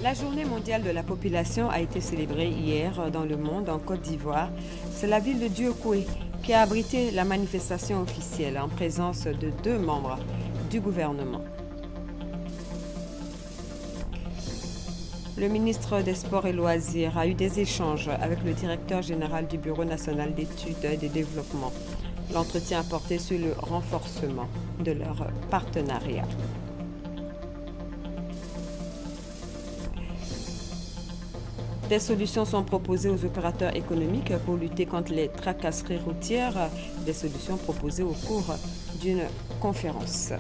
La journée mondiale de la population a été célébrée hier dans le monde en Côte d'Ivoire. C'est la ville de Dieukwé qui a abrité la manifestation officielle en présence de 2 membres du gouvernement. Le ministre des Sports et Loisirs a eu des échanges avec le directeur général du Bureau national d'études et de développement. L'entretien a porté sur le renforcement de leur partenariat. Des solutions sont proposées aux opérateurs économiques pour lutter contre les tracasseries routières, des solutions proposées au cours d'une conférence.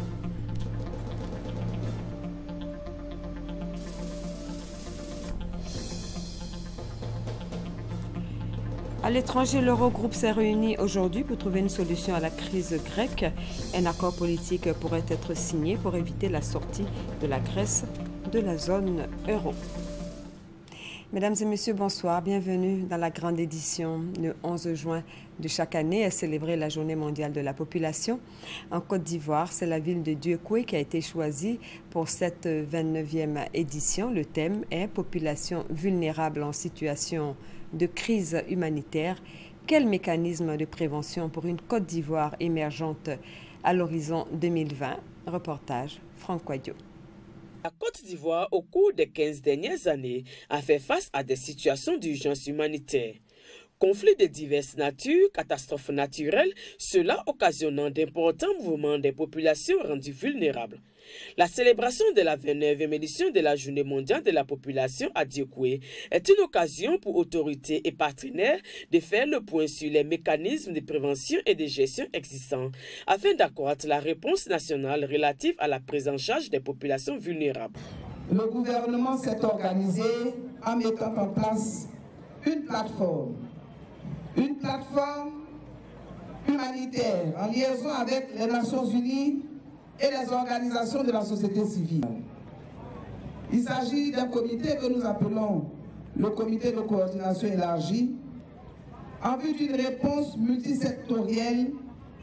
À l'étranger, l'Eurogroupe s'est réuni aujourd'hui pour trouver une solution à la crise grecque. Un accord politique pourrait être signé pour éviter la sortie de la Grèce de la zone euro. Mesdames et messieurs, bonsoir. Bienvenue dans la grande édition. Le 11 juin de chaque année est célébrée la Journée mondiale de la population. En Côte d'Ivoire, c'est la ville de Dieukwé qui a été choisie pour cette 29e édition. Le thème est « Population vulnérable en situation de crise humanitaire. Quel mécanisme de prévention pour une Côte d'Ivoire émergente à l'horizon 2020 ?» Reportage Franck Quadio. La Côte d'Ivoire, au cours des 15 dernières années, a fait face à des situations d'urgence humanitaire. Conflits de diverses natures, catastrophes naturelles, cela occasionnant d'importants mouvements des populations rendues vulnérables. La célébration de la 29e édition de la Journée mondiale de la population à Dieukwé est une occasion pour autorités et partenaires de faire le point sur les mécanismes de prévention et de gestion existants afin d'accroître la réponse nationale relative à la prise en charge des populations vulnérables. Le gouvernement s'est organisé en mettant en place une plateforme humanitaire en liaison avec les Nations Unies et les organisations de la société civile. Il s'agit d'un comité que nous appelons le comité de coordination élargie en vue d'une réponse multisectorielle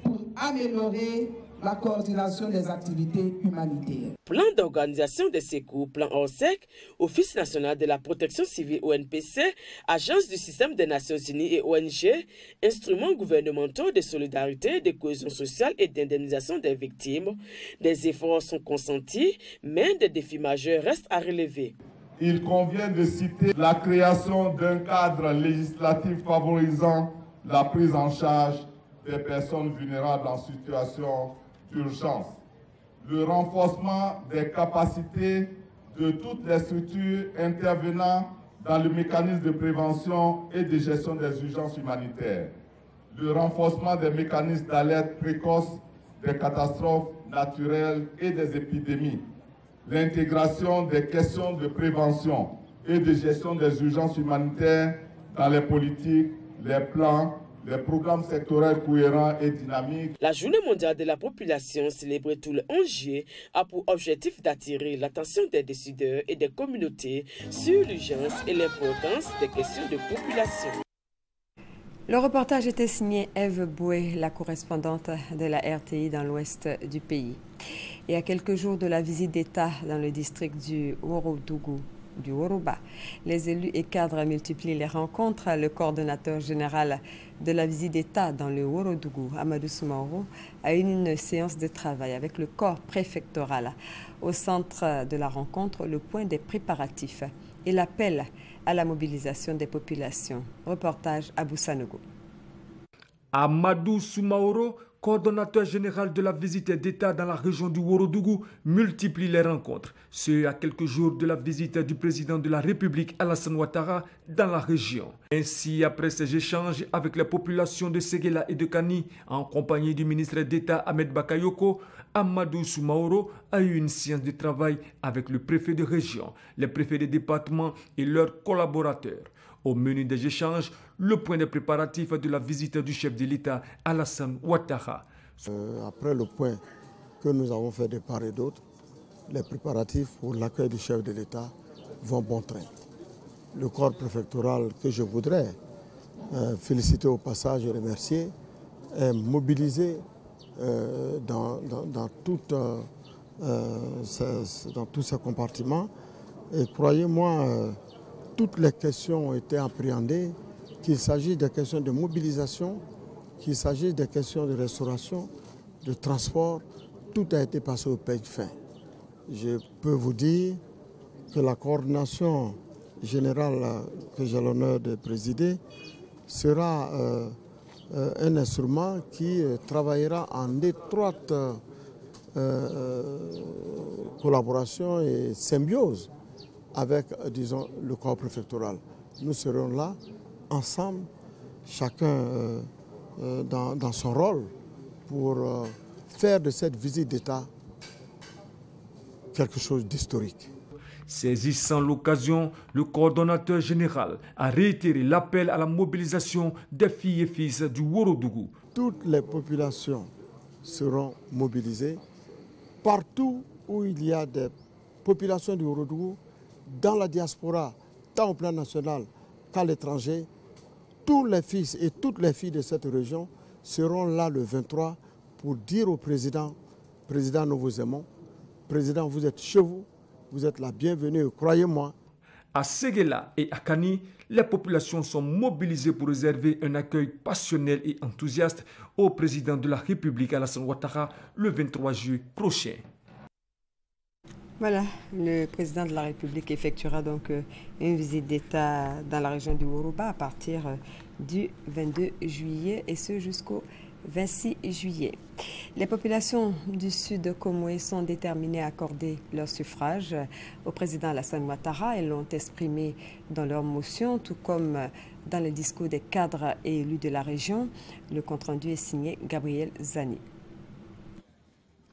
pour améliorer la coordination des activités humanitaires. Plan d'organisation des secours, plan ORSEC, Office national de la protection civile ONPC, Agence du système des Nations Unies et ONG, instruments gouvernementaux de solidarité, de cohésion sociale et d'indemnisation des victimes. Des efforts sont consentis, mais des défis majeurs restent à relever. Il convient de citer la création d'un cadre législatif favorisant la prise en charge des personnes vulnérables en situation d'urgence, le renforcement des capacités de toutes les structures intervenant dans le mécanisme de prévention et de gestion des urgences humanitaires, le renforcement des mécanismes d'alerte précoce des catastrophes naturelles et des épidémies, l'intégration des questions de prévention et de gestion des urgences humanitaires dans les politiques, les plans, les programmes sectoriels cohérents et dynamiques. La Journée mondiale de la population, célébrée tout le 11 juillet, a pour objectif d'attirer l'attention des décideurs et des communautés sur l'urgence et l'importance des questions de population. Le reportage était signé Eve Boué, la correspondante de la RTI dans l'ouest du pays. Et à quelques jours de la visite d'État dans le district du Ourodougou, du Yoruba, les élus et cadres multiplient les rencontres. Le coordonnateur général de la visite d'État dans le Ourodougou, Amadou Soumaoro, a eu une séance de travail avec le corps préfectoral. Au centre de la rencontre, le point des préparatifs et l'appel à la mobilisation des populations. Reportage à Boussanogo. Amadou Soumaoro, coordonnateur général de la visite d'État dans la région du Ourodougou, multiplie les rencontres. Ce à quelques jours de la visite du président de la République Alassane Ouattara dans la région. Ainsi, après ces échanges avec la population de Séguéla et de Kani, en compagnie du ministre d'État Ahmed Bakayoko, Amadou Soumaoro a eu une séance de travail avec le préfet de région, les préfets des départements et leurs collaborateurs. Au menu des échanges, le point des préparatifs de la visite du chef de l'État Alassane Ouattara. Après le point que nous avons fait de part et d'autre, les préparatifs pour l'accueil du chef de l'État vont bon train. Le corps préfectoral que je voudrais féliciter au passage et remercier est mobilisé dans tous ces compartiments Et croyez-moi, toutes les questions ont été appréhendées, qu'il s'agisse des questions de mobilisation, qu'il s'agisse des questions de restauration, de transport, tout a été passé au peigne fin. Je peux vous dire que la coordination générale que j'ai l'honneur de présider sera un instrument qui travaillera en étroite collaboration et symbiose avec, disons, le corps préfectoral. Nous serons là, ensemble, chacun dans son rôle, pour faire de cette visite d'État quelque chose d'historique. Saisissant l'occasion, le coordonnateur général a réitéré l'appel à la mobilisation des filles et fils du Worodougou. Toutes les populations seront mobilisées. Partout où il y a des populations du Worodougou, dans la diaspora, tant au plan national qu'à l'étranger, tous les fils et toutes les filles de cette région seront là le 23 pour dire au président, président, nous vous aimons, président, vous êtes chez vous, vous êtes la bienvenue, croyez-moi. À Séguéla et à Kani, les populations sont mobilisées pour réserver un accueil passionnel et enthousiaste au président de la République Alassane Ouattara le 23 juillet prochain. Voilà, le président de la République effectuera donc une visite d'État dans la région du Woroba à partir du 22 juillet et ce jusqu'au 26 juillet. Les populations du Sud Comoé sont déterminées à accorder leur suffrage au président Alassane Ouattara. Elles l'ont exprimé dans leur motion, tout comme dans le discours des cadres et élus de la région. Le compte-rendu est signé Gabriel Zani.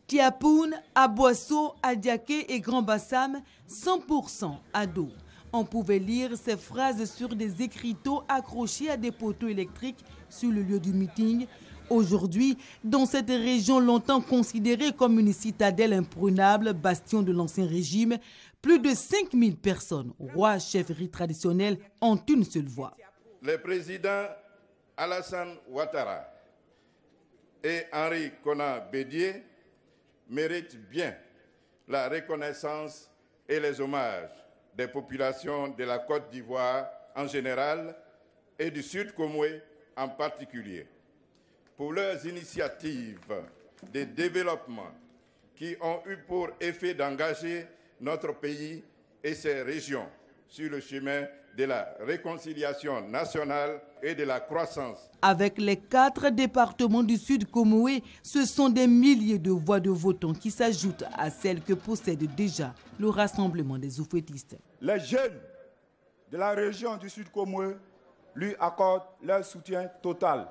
Tiapoun, Aboisseau, Adiaké et Grand Bassam, 100% à dos. On pouvait lire ces phrases sur des écriteaux accrochés à des poteaux électriques sur le lieu du meeting. Aujourd'hui, dans cette région longtemps considérée comme une citadelle imprenable, bastion de l'ancien régime, plus de 5000 personnes, rois, chefferies traditionnelles, ont une seule voix. Le président Alassane Ouattara et Henri Konan Bédié méritent bien la reconnaissance et les hommages des populations de la Côte d'Ivoire en général et du Sud Comoé en particulier, pour leurs initiatives de développement qui ont eu pour effet d'engager notre pays et ses régions sur le chemin de la réconciliation nationale et de la croissance. Avec les 4 départements du Sud Comoé, ce sont des milliers de voix de votants qui s'ajoutent à celles que possède déjà le rassemblement des oufétistes. Les jeunes de la région du Sud Comoé lui accordent leur soutien total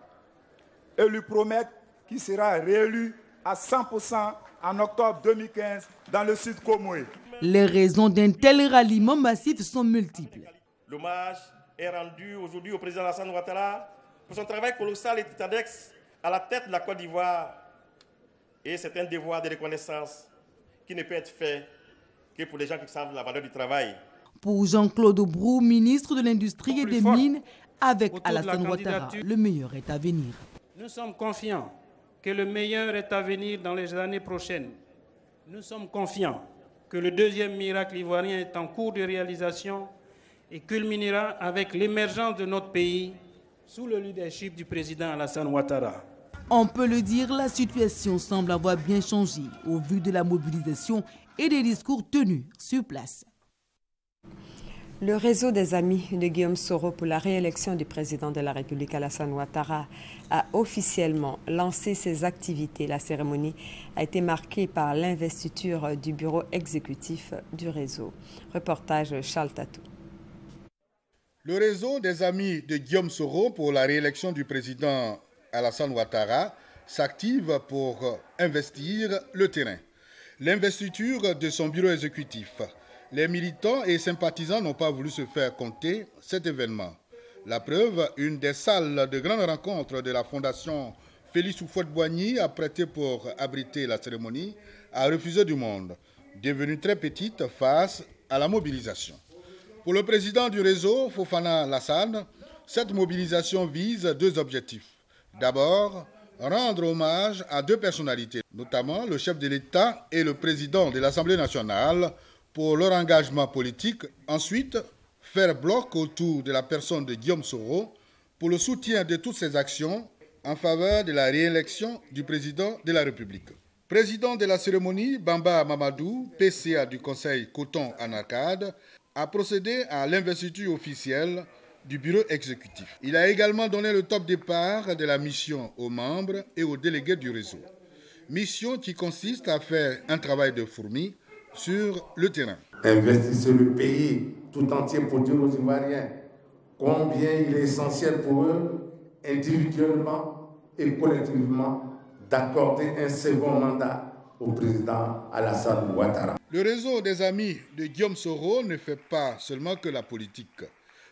et lui promettent qu'il sera réélu à 100% en octobre 2015 dans le Sud Comoé. Les raisons d'un tel ralliement massif sont multiples. L'hommage est rendu aujourd'hui au président Alassane Ouattara pour son travail colossal et titanesque à la tête de la Côte d'Ivoire. Et c'est un devoir de reconnaissance qui ne peut être fait que pour les gens qui savent la valeur du travail. Pour Jean-Claude Brou, ministre de l'Industrie et des Mines, avec Alassane Ouattara, le meilleur est à venir. Nous sommes confiants que le meilleur est à venir dans les années prochaines. Nous sommes confiants que le deuxième miracle ivoirien est en cours de réalisation et culminera avec l'émergence de notre pays sous le leadership du président Alassane Ouattara. On peut le dire, la situation semble avoir bien changé au vu de la mobilisation et des discours tenus sur place. Le réseau des amis de Guillaume Soro pour la réélection du président de la République Alassane Ouattara a officiellement lancé ses activités. La cérémonie a été marquée par l'investiture du bureau exécutif du réseau. Reportage Charles Tatou. Le réseau des amis de Guillaume Soro pour la réélection du président Alassane Ouattara s'active pour investir le terrain. L'investiture de son bureau exécutif. Les militants et sympathisants n'ont pas voulu se faire compter cet événement. La preuve, une des salles de grande rencontre de la fondation Félix Houphouët-Boigny, apprêtée pour abriter la cérémonie, a refusé du monde, devenue très petite face à la mobilisation. Pour le président du réseau, Fofana Lassane, cette mobilisation vise 2 objectifs. D'abord, rendre hommage à 2 personnalités, notamment le chef de l'État et le président de l'Assemblée nationale, pour leur engagement politique. Ensuite, faire bloc autour de la personne de Guillaume Soro pour le soutien de toutes ses actions en faveur de la réélection du président de la République. Président de la cérémonie, Bamba Mamadou, PCA du Conseil Coton en Arcade, a procédé à l'investiture officielle du bureau exécutif. Il a également donné le top départ de la mission aux membres et aux délégués du réseau. Mission qui consiste à faire un travail de fourmi sur le terrain. Investissez le pays tout entier pour dire aux Ivoiriens combien il est essentiel pour eux, individuellement et collectivement, d'accorder un second mandat au président Alassane Ouattara. Le réseau des amis de Guillaume Soro ne fait pas seulement que la politique.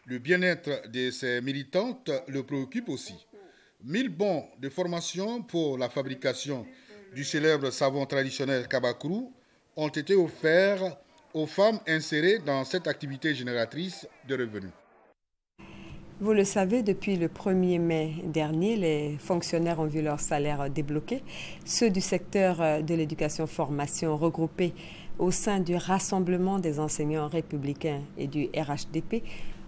Le bien-être de ses militantes le préoccupe aussi. 1000 bons de formation pour la fabrication du célèbre savon traditionnel Kabakrou ont été offerts aux femmes insérées dans cette activité génératrice de revenus. Vous le savez, depuis le 1er mai dernier, les fonctionnaires ont vu leur salaire débloqué. Ceux du secteur de l'éducation-formation regroupés au sein du Rassemblement des enseignants républicains et du RHDP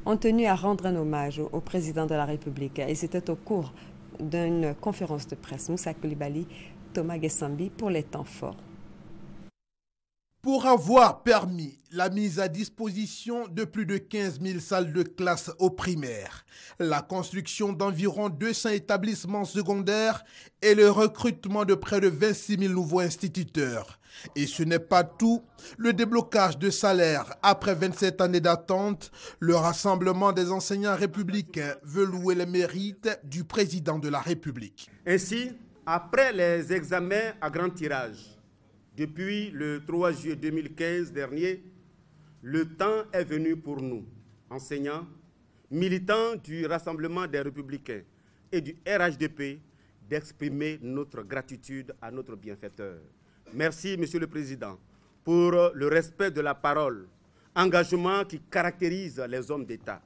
ont tenu à rendre un hommage au président de la République. Et c'était au cours d'une conférence de presse. Moussa Koulibaly, Thomas Gessambi pour les temps forts. Pour avoir permis la mise à disposition de plus de 15 000 salles de classe au primaire, la construction d'environ 200 établissements secondaires et le recrutement de près de 26 000 nouveaux instituteurs. Et ce n'est pas tout. Le déblocage de salaire après 27 années d'attente, le Rassemblement des enseignants républicains veut louer les mérites du président de la République. Ainsi, après les examens à grand tirage, depuis le 3 juillet 2015 dernier, le temps est venu pour nous, enseignants, militants du Rassemblement des Républicains et du RHDP, d'exprimer notre gratitude à notre bienfaiteur. Merci, Monsieur le Président, pour le respect de la parole, engagement qui caractérise les hommes d'État.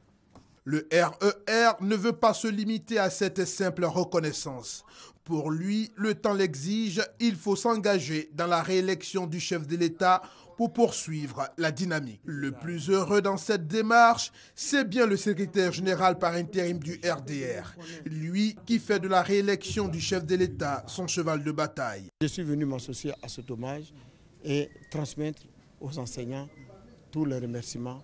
Le RER ne veut pas se limiter à cette simple reconnaissance. Pour lui, le temps l'exige, il faut s'engager dans la réélection du chef de l'État pour poursuivre la dynamique. Le plus heureux dans cette démarche, c'est bien le secrétaire général par intérim du RDR, lui qui fait de la réélection du chef de l'État son cheval de bataille. Je suis venu m'associer à cet hommage et transmettre aux enseignants tous les remerciements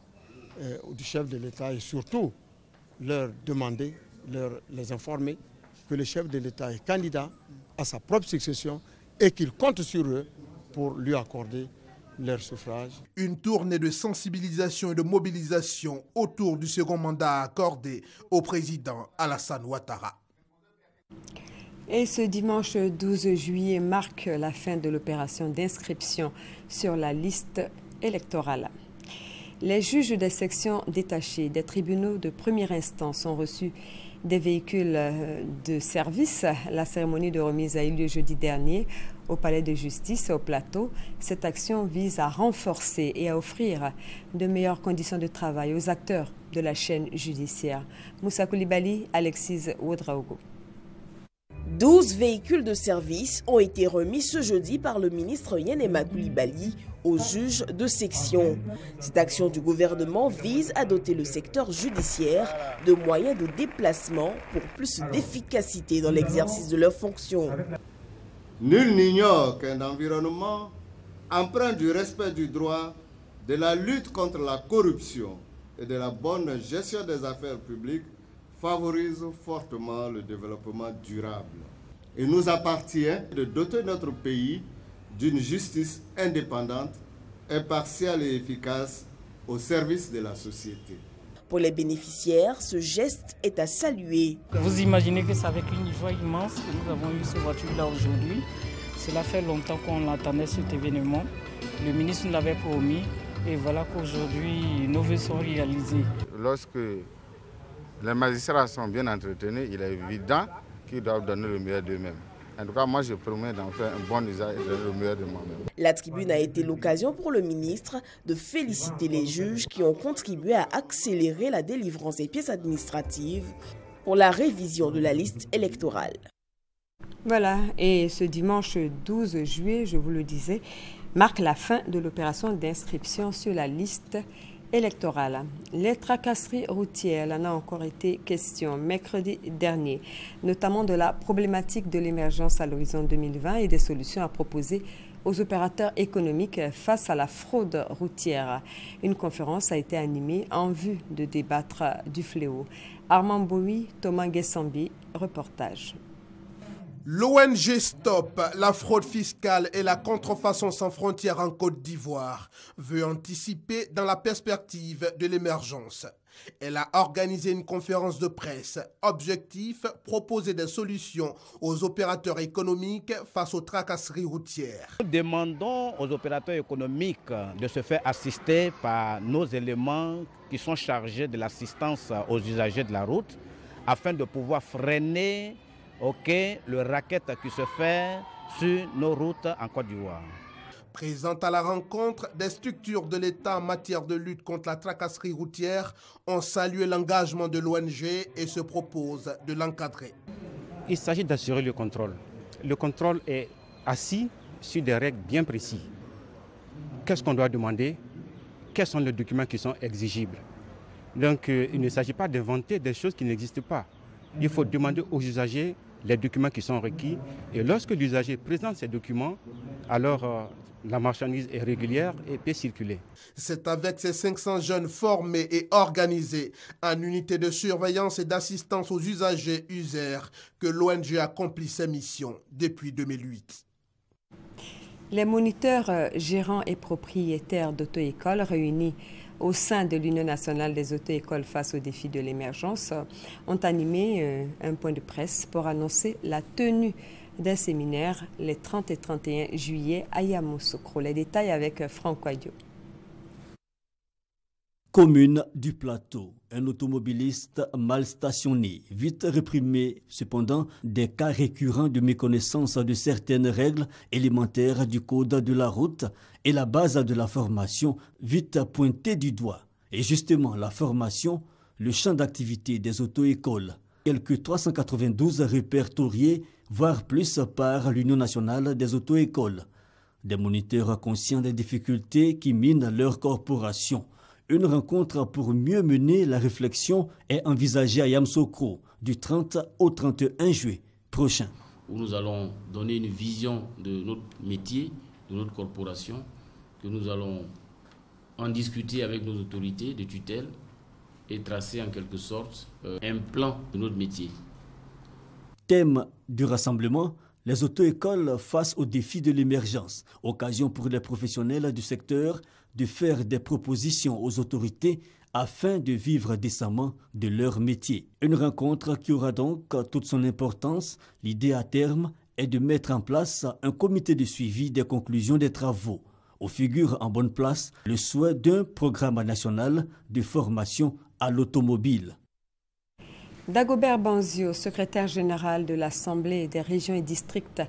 du chef de l'État et surtout leur demander, les informer que le chef de l'État est candidat à sa propre succession et qu'il compte sur eux pour lui accorder leur suffrage. Une tournée de sensibilisation et de mobilisation autour du second mandat accordé au président Alassane Ouattara. Et ce dimanche 12 juillet marque la fin de l'opération d'inscription sur la liste électorale. Les juges des sections détachées des tribunaux de première instance ont reçu des véhicules de service. La cérémonie de remise a eu lieu jeudi dernier au Palais de Justice au Plateau. Cette action vise à renforcer et à offrir de meilleures conditions de travail aux acteurs de la chaîne judiciaire. Moussa Koulibaly, Alexis Ouedraogo. 12 véhicules de service ont été remis ce jeudi par le ministre Yenema Koulibaly aux juges de section. Cette action du gouvernement vise à doter le secteur judiciaire de moyens de déplacement pour plus d'efficacité dans l'exercice de leurs fonctions. Nul n'ignore qu'un environnement empreint du respect du droit, de la lutte contre la corruption et de la bonne gestion des affaires publiques favorise fortement le développement durable. Il nous appartient de doter notre pays d'une justice indépendante, impartiale et efficace au service de la société. Pour les bénéficiaires, ce geste est à saluer. Vous imaginez que c'est avec une joie immense que nous avons eu cette voiture-là aujourd'hui. Cela fait longtemps qu'on attendait cet événement. Le ministre nous l'avait promis et voilà qu'aujourd'hui nos vœux sont réalisés. Lorsque les magistrats sont bien entretenus, il est évident qu'ils doivent donner le meilleur d'eux-mêmes. En tout cas, moi, je promets d'en faire un bon usage et de le meilleur de moi-même. La tribune a été l'occasion pour le ministre de féliciter les juges qui ont contribué à accélérer la délivrance des pièces administratives pour la révision de la liste électorale. Voilà, et ce dimanche 12 juillet, je vous le disais, marque la fin de l'opération d'inscription sur la liste électorale. Les tracasseries routières, en a encore été question mercredi dernier, notamment de la problématique de l'émergence à l'horizon 2020 et des solutions à proposer aux opérateurs économiques face à la fraude routière. Une conférence a été animée en vue de débattre du fléau. Armand Boui, Thomas Guessambi, reportage. L'ONG Stop, la fraude fiscale et la contrefaçon sans frontières en Côte d'Ivoire veut anticiper dans la perspective de l'émergence. Elle a organisé une conférence de presse. Objectif, proposer des solutions aux opérateurs économiques face aux tracasseries routières. Nous demandons aux opérateurs économiques de se faire assister par nos éléments qui sont chargés de l'assistance aux usagers de la route afin de pouvoir freiner le racket qui se fait sur nos routes en Côte d'Ivoire. Présente à la rencontre, des structures de l'État en matière de lutte contre la tracasserie routière ont salué l'engagement de l'ONG et se proposent de l'encadrer. Il s'agit d'assurer le contrôle. Le contrôle est assis sur des règles bien précises. Qu'est-ce qu'on doit demander? Quels sont les documents qui sont exigibles? Donc il ne s'agit pas d'inventer des choses qui n'existent pas. Il faut demander aux usagers les documents qui sont requis. Et lorsque l'usager présente ces documents, alors la marchandise est régulière et peut circuler. C'est avec ces 500 jeunes formés et organisés en unité de surveillance et d'assistance aux usagers USER que l'ONG accomplit ses missions depuis 2008. Les moniteurs, gérants et propriétaires d'auto-écoles réunis au sein de l'Union nationale des auto-écoles face aux défis de l'émergence ont animé un point de presse pour annoncer la tenue d'un séminaire les 30 et 31 juillet à Yamoussoukro. Les détails avec Franck Wadio. Commune du Plateau, un automobiliste mal stationné, vite réprimé. Cependant, des cas récurrents de méconnaissance de certaines règles élémentaires du code de la route et la base de la formation vite pointés du doigt. Et justement, la formation, le champ d'activité des auto-écoles, quelques 392 répertoriés, voire plus par l'Union nationale des auto-écoles. Des moniteurs conscients des difficultés qui minent leur corporation. Une rencontre pour mieux mener la réflexion est envisagée à Yamoussoukro du 30 au 31 juillet prochain. Où nous allons donner une vision de notre métier, de notre corporation, que nous allons en discuter avec nos autorités de tutelle et tracer en quelque sorte un plan de notre métier. Thème du rassemblement, les auto-écoles face aux défis de l'émergence. Occasion pour les professionnels du secteur de faire des propositions aux autorités afin de vivre décemment de leur métier. Une rencontre qui aura donc toute son importance. L'idée à terme est de mettre en place un comité de suivi des conclusions des travaux. Où figure en bonne place le souhait d'un programme national de formation à l'automobile. Dagobert Banzio, secrétaire général de l'Assemblée des régions et districts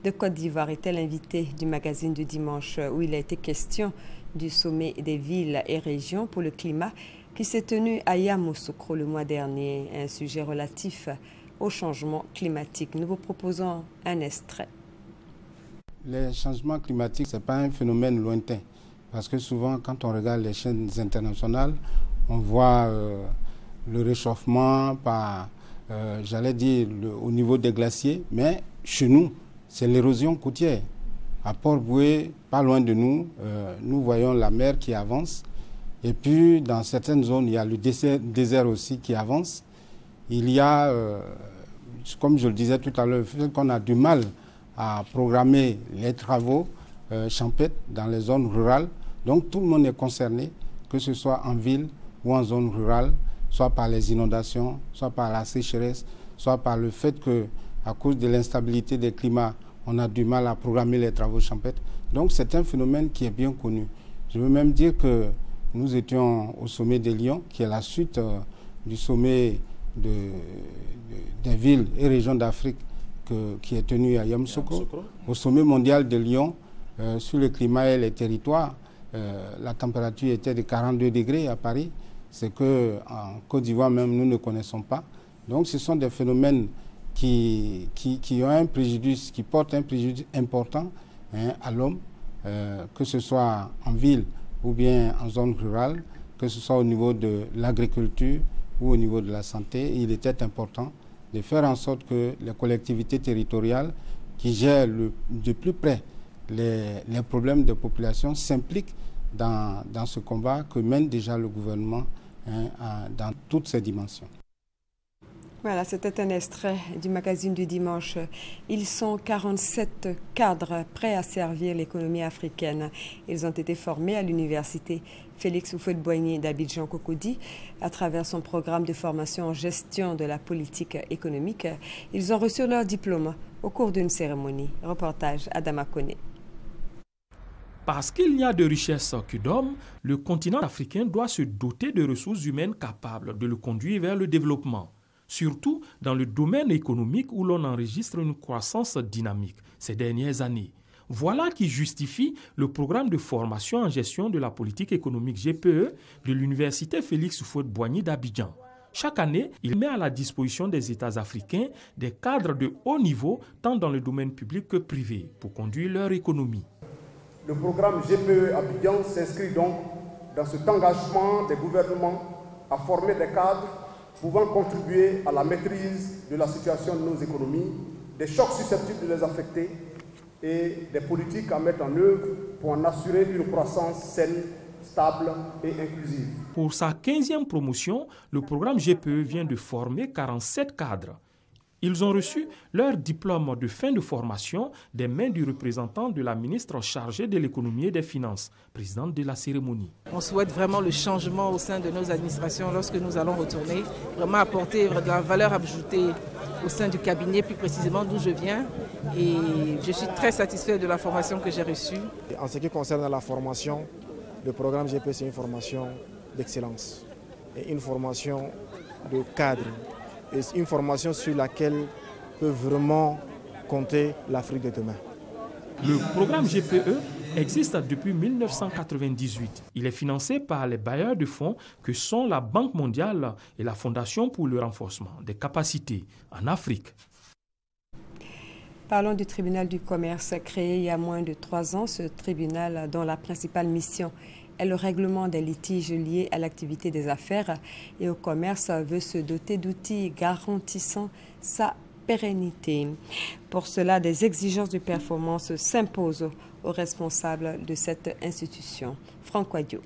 de Côte d'Ivoire, était l'invité du magazine du dimanche où il a été question du sommet des villes et régions pour le climat qui s'est tenu à Yamoussoukro le mois dernier, un sujet relatif au changement climatique. Nous vous proposons un extrait. Les changements climatiques, ce n'est pas un phénomène lointain. Parce que souvent, quand on regarde les chaînes internationales, on voit le réchauffement par, j'allais dire, au niveau des glaciers. Mais chez nous, c'est l'érosion côtière. À Port-Boué, pas loin de nous, nous voyons la mer qui avance. Et puis, dans certaines zones, il y a le désert aussi qui avance. Il y a, comme je le disais tout à l'heure, qu'on a du mal à programmer les travaux champêtres dans les zones rurales. Donc, tout le monde est concerné, que ce soit en ville ou en zone rurale, soit par les inondations, soit par la sécheresse, soit par le fait que, à cause de l'instabilité des climats, on a du mal à programmer les travaux champêtres. Donc c'est un phénomène qui est bien connu. Je veux même dire que nous étions au sommet des Lions, qui est la suite du sommet des villes et régions d'Afrique qui est tenu à Yamoussoukro. Au sommet mondial de Lyon, sur le climat et les territoires, la température était de 42 degrés à Paris. C'est qu'en Côte d'Ivoire même, nous ne connaissons pas. Donc ce sont des phénomènes qui ont un préjudice, qui portent un préjudice important à l'homme, que ce soit en ville ou bien en zone rurale, que ce soit au niveau de l'agriculture ou au niveau de la santé. Il était important de faire en sorte que les collectivités territoriales qui gèrent de plus près les problèmes de population s'impliquent dans ce combat que mène déjà le gouvernement dans toutes ses dimensions. Voilà, c'était un extrait du magazine du dimanche. Ils sont 47 cadres prêts à servir l'économie africaine. Ils ont été formés à l'université Félix Houphouët-Boigny d'Abidjan Cocody à travers son programme de formation en gestion de la politique économique. Ils ont reçu leur diplôme au cours d'une cérémonie. Reportage Adama Koné. Parce qu'il y a de richesses que d'hommes, le continent africain doit se doter de ressources humaines capables de le conduire vers le développement. Surtout dans le domaine économique où l'on enregistre une croissance dynamique ces dernières années. Voilà qui justifie le programme de formation en gestion de la politique économique GPE de l'université Félix Houphouët-Boigny d'Abidjan. Chaque année, il met à la disposition des États africains des cadres de haut niveau, tant dans le domaine public que privé, pour conduire leur économie. Le programme GPE Abidjan s'inscrit donc dans cet engagement des gouvernements à former des cadres pouvant contribuer à la maîtrise de la situation de nos économies, des chocs susceptibles de les affecter et des politiques à mettre en œuvre pour en assurer une croissance saine, stable et inclusive. Pour sa 15e promotion, le programme GPE vient de former 47 cadres. Ils ont reçu leur diplôme de fin de formation des mains du représentant de la ministre chargée de l'économie et des finances, présidente de la cérémonie. On souhaite vraiment le changement au sein de nos administrations lorsque nous allons retourner, vraiment apporter de la valeur ajoutée au sein du cabinet, plus précisément d'où je viens. Et je suis très satisfait de la formation que j'ai reçue. En ce qui concerne la formation, le programme GP, c'est une formation d'excellence et une formation de cadre. Et une formation sur laquelle peut vraiment compter l'Afrique de demain. Le programme GPE existe depuis 1998. Il est financé par les bailleurs de fonds que sont la Banque mondiale et la Fondation pour le renforcement des capacités en Afrique. Parlons du tribunal du commerce créé il y a moins de 3 ans. Ce tribunal dont la principale mission est le règlement des litiges liés à l'activité des affaires et au commerce veut se doter d'outils garantissant sa pérennité. Pour cela, des exigences de performance s'imposent aux responsables de cette institution. Franck Wadio.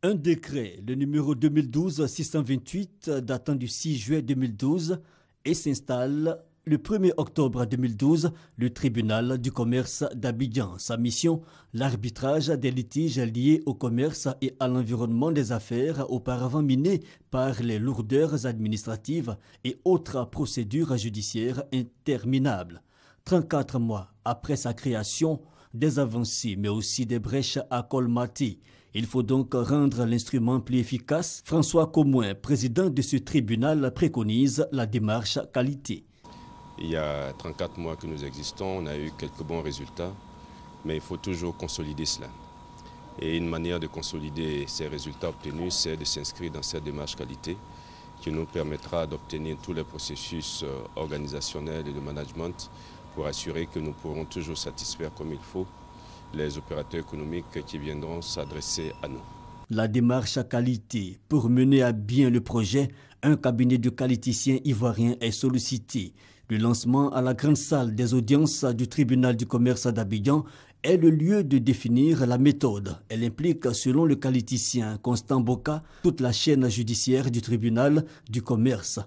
Un décret, le numéro 2012-628, datant du 6 juillet 2012, et s'installe le 1er octobre 2012, le tribunal du commerce d'Abidjan. Sa mission, l'arbitrage des litiges liés au commerce et à l'environnement des affaires auparavant minés par les lourdeurs administratives et autres procédures judiciaires interminables. 34 mois après sa création, des avancées mais aussi des brèches à colmater. Il faut donc rendre l'instrument plus efficace. François Comouin, président de ce tribunal, préconise la démarche qualité. Il y a 34 mois que nous existons, on a eu quelques bons résultats, mais il faut toujours consolider cela. Et une manière de consolider ces résultats obtenus, c'est de s'inscrire dans cette démarche qualité qui nous permettra d'obtenir tous les processus organisationnels et de management pour assurer que nous pourrons toujours satisfaire comme il faut les opérateurs économiques qui viendront s'adresser à nous. La démarche à qualité. Pour mener à bien le projet, un cabinet de qualiticiens ivoiriens est sollicité. Le lancement à la grande salle des audiences du tribunal du commerce d'Abidjan est le lieu de définir la méthode. Elle implique, selon le qualiticien Constant Boka, toute la chaîne judiciaire du tribunal du commerce.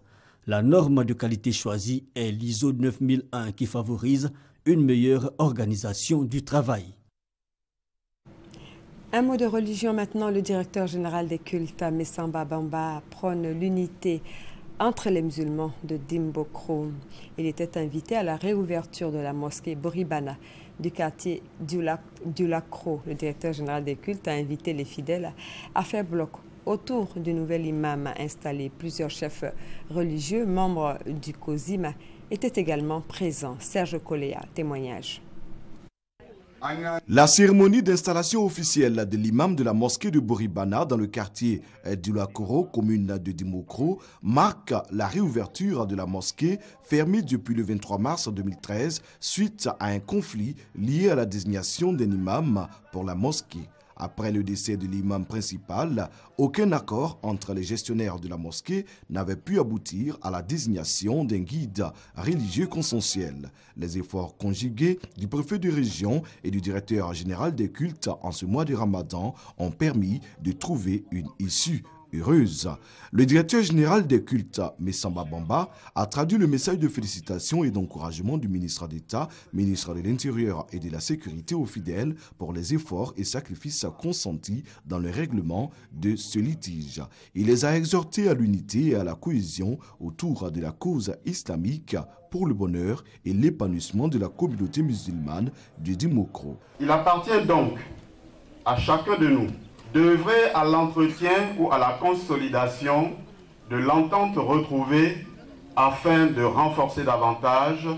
La norme de qualité choisie est l'ISO 9001 qui favorise une meilleure organisation du travail. Un mot de religion maintenant. Le directeur général des cultes, Messamba Bamba, prône l'unité entre les musulmans de Dimbokro. Il était invité à la réouverture de la mosquée Boribana du quartier du Lacro. Le directeur général des cultes a invité les fidèles à faire bloc autour du nouvel imam installé. Plusieurs chefs religieux, membres du COSIM, étaient également présents. Serge Coléa, témoignage. La cérémonie d'installation officielle de l'imam de la mosquée de Boribana dans le quartier d'Ulakoro, commune de Dimokro, marque la réouverture de la mosquée fermée depuis le 23 mars 2013 suite à un conflit lié à la désignation d'un imam pour la mosquée. Après le décès de l'imam principal, aucun accord entre les gestionnaires de la mosquée n'avait pu aboutir à la désignation d'un guide religieux consensuel. Les efforts conjugués du préfet de région et du directeur général des cultes en ce mois de Ramadan ont permis de trouver une issue heureuse. Le directeur général des cultes, Messamba Bamba, a traduit le message de félicitations et d'encouragement du ministre d'État, ministre de l'Intérieur et de la Sécurité aux fidèles pour les efforts et sacrifices consentis dans le règlement de ce litige. Il les a exhortés à l'unité et à la cohésion autour de la cause islamique pour le bonheur et l'épanouissement de la communauté musulmane du Dimokro. Il appartient donc à chacun de nous d'œuvrer à l'entretien ou à la consolidation de l'entente retrouvée afin de renforcer davantage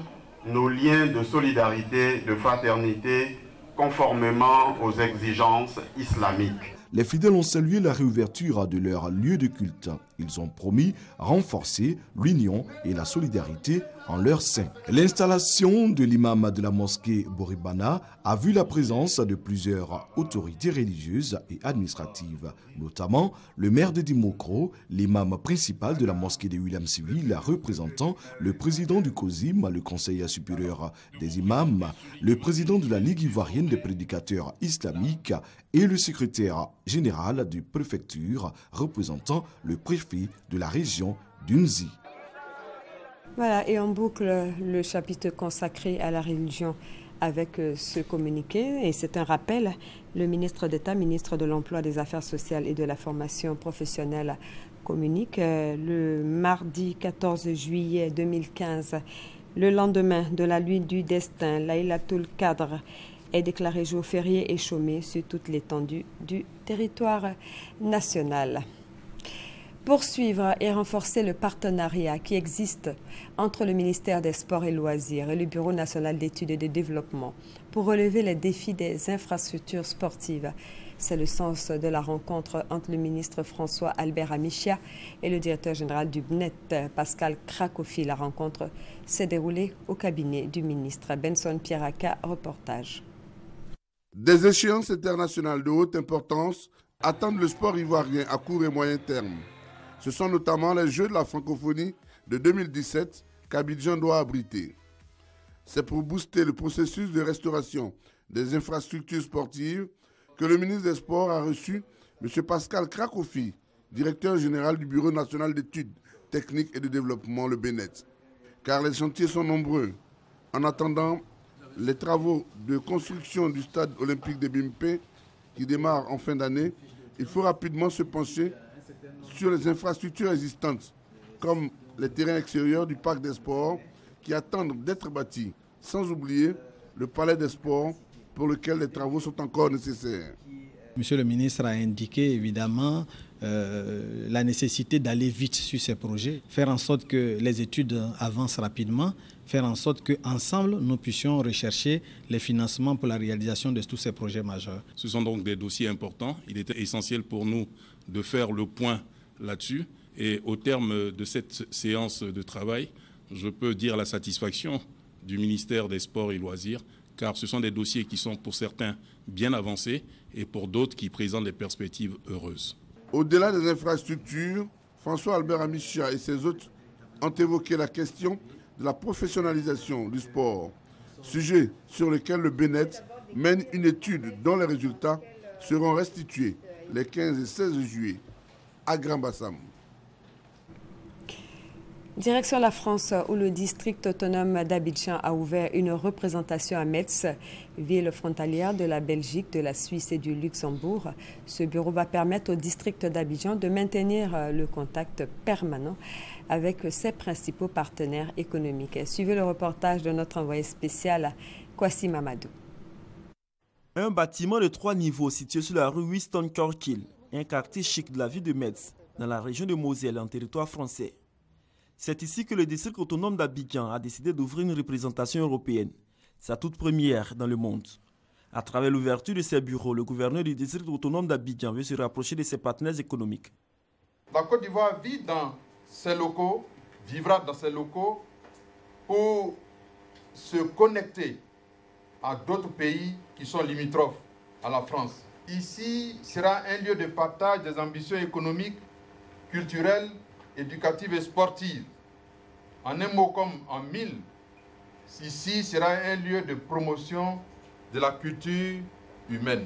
nos liens de solidarité, de fraternité, conformément aux exigences islamiques. Les fidèles ont salué la réouverture de leur lieu de culte. Ils ont promis renforcer l'union et la solidarité en leur sein. L'installation de l'imam de la mosquée Boribana a vu la présence de plusieurs autorités religieuses et administratives, notamment le maire de Dimokro, l'imam principal de la mosquée de William Civil, représentant le président du COSIM, le Conseil supérieur des imams, le président de la Ligue ivoirienne des prédicateurs islamiques et le secrétaire général du préfecture représentant le préfet de la région d'Unzi. Voilà, et on boucle le chapitre consacré à la religion avec ce communiqué. Et c'est un rappel, le ministre d'État, ministre de l'Emploi, des Affaires sociales et de la formation professionnelle communique le mardi 14 juillet 2015, le lendemain de la nuit du destin, Laylatul Qadr est déclaré jour férié et chômé sur toute l'étendue du territoire national. Poursuivre et renforcer le partenariat qui existe entre le ministère des Sports et Loisirs et le Bureau national d'études et de développement pour relever les défis des infrastructures sportives. C'est le sens de la rencontre entre le ministre François Albert Amichia et le directeur général du BNET, Pascal Krakofi. La rencontre s'est déroulée au cabinet du ministre. Benson Pierraka, reportage. Des échéances internationales de haute importance attendent le sport ivoirien à court et moyen terme. Ce sont notamment les Jeux de la francophonie de 2017 qu'Abidjan doit abriter. C'est pour booster le processus de restauration des infrastructures sportives que le ministre des Sports a reçu M. Pascal Krakofi, directeur général du Bureau national d'études techniques et de développement, le BNET. Car les chantiers sont nombreux. En attendant les travaux de construction du stade olympique de Bimpe, qui démarre en fin d'année, il faut rapidement se pencher sur les infrastructures existantes, comme les terrains extérieurs du parc des sports, qui attendent d'être bâtis, sans oublier le palais des sports, pour lequel les travaux sont encore nécessaires. Monsieur le ministre a indiqué évidemment la nécessité d'aller vite sur ces projets, faire en sorte que les études avancent rapidement, faire en sorte qu'ensemble, nous puissions rechercher les financements pour la réalisation de tous ces projets majeurs. Ce sont donc des dossiers importants. Il était essentiel pour nous de faire le point là-dessus. Et au terme de cette séance de travail, je peux dire la satisfaction du ministère des Sports et Loisirs, car ce sont des dossiers qui sont pour certains bien avancés et pour d'autres qui présentent des perspectives heureuses. Au-delà des infrastructures, François Albert Amichia et ses hôtes ont évoqué la question de la professionnalisation du sport, sujet sur lequel le BNET mène une étude dont les résultats seront restitués les 15 et 16 juillet à Grand Bassam. Direction la France, où le district autonome d'Abidjan a ouvert une représentation à Metz, ville frontalière de la Belgique, de la Suisse et du Luxembourg. Ce bureau va permettre au district d'Abidjan de maintenir le contact permanent avec ses principaux partenaires économiques. Suivez le reportage de notre envoyé spécial, Kwasi Mamadou. Un bâtiment de 3 niveaux situé sur la rue Winston-Churchill, un quartier chic de la ville de Metz, dans la région de Moselle, en territoire français. C'est ici que le district autonome d'Abidjan a décidé d'ouvrir une représentation européenne, sa toute première dans le monde. À travers l'ouverture de ces bureaux, le gouverneur du district autonome d'Abidjan veut se rapprocher de ses partenaires économiques. La Côte d'Ivoire vit dans ses locaux, vivra dans ses locaux pour se connecter à d'autres pays qui sont limitrophes à la France. Ici sera un lieu de partage des ambitions économiques, culturelles, éducatives et sportives. En un mot comme en mille, ici sera un lieu de promotion de la culture humaine.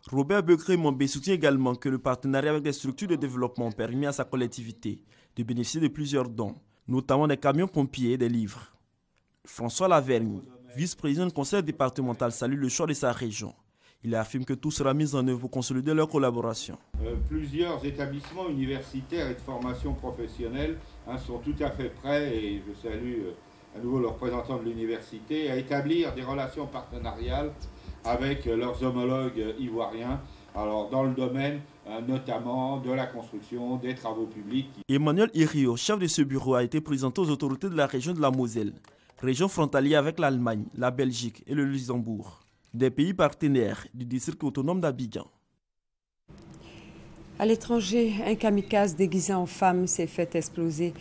Robert Becré-Mombé soutient également que le partenariat avec des structures de développement permet à sa collectivité de bénéficier de plusieurs dons, notamment des camions pompiers et des livres. François Lavergne, vice-président du conseil départemental, salue le choix de sa région. Il affirme que tout sera mis en œuvre pour consolider leur collaboration. Plusieurs établissements universitaires et de formation professionnelle sont tout à fait prêts, et je salue à nouveau le représentant de l'université, à établir des relations partenariales avec leurs homologues ivoiriens, alors dans le domaine notamment de la construction, des travaux publics. Emmanuel Irio, chef de ce bureau, a été présenté aux autorités de la région de la Moselle, région frontalière avec l'Allemagne, la Belgique et le Luxembourg, des pays partenaires du district autonome d'Abidjan. À l'étranger, un kamikaze déguisé en femme s'est fait exploser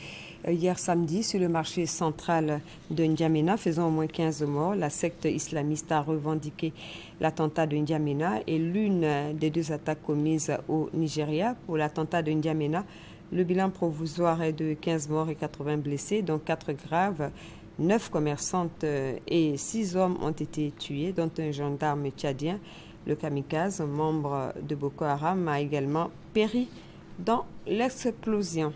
hier samedi sur le marché central de N'Djamena, faisant au moins 15 morts. La secte islamiste a revendiqué l'attentat de N'Djamena et l'une des deux attaques commises au Nigeria. Pour l'attentat de N'Djamena, le bilan provisoire est de 15 morts et 80 blessés, dont 4 graves. 9 commerçantes et 6 hommes ont été tués, dont un gendarme tchadien. Le kamikaze, membre de Boko Haram, a également péri dans l'explosion.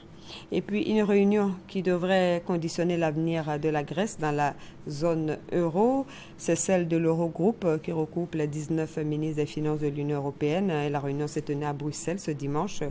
Et puis une réunion qui devrait conditionner l'avenir de la Grèce dans la zone euro, c'est celle de l'Eurogroupe qui regroupe les 19 ministres des Finances de l'Union européenne. Et la réunion s'est tenue à Bruxelles ce dimanche.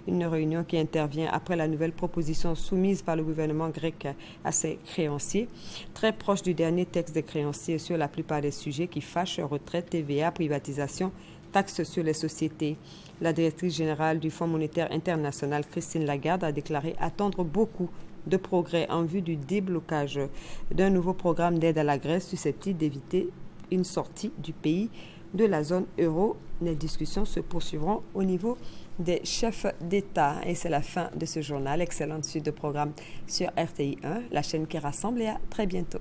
Une réunion qui intervient après la nouvelle proposition soumise par le gouvernement grec à ses créanciers, très proche du dernier texte des créanciers sur la plupart des sujets qui fâchent: retraite, TVA, privatisation, taxes sur les sociétés. La directrice générale du Fonds monétaire international, Christine Lagarde, a déclaré attendre beaucoup de progrès en vue du déblocage d'un nouveau programme d'aide à la Grèce susceptible d'éviter une sortie du pays de la zone euro. Les discussions se poursuivront au niveau des chefs d'État. Et c'est la fin de ce journal. Excellente suite de programmes sur RTI 1, la chaîne qui rassemble, et à très bientôt.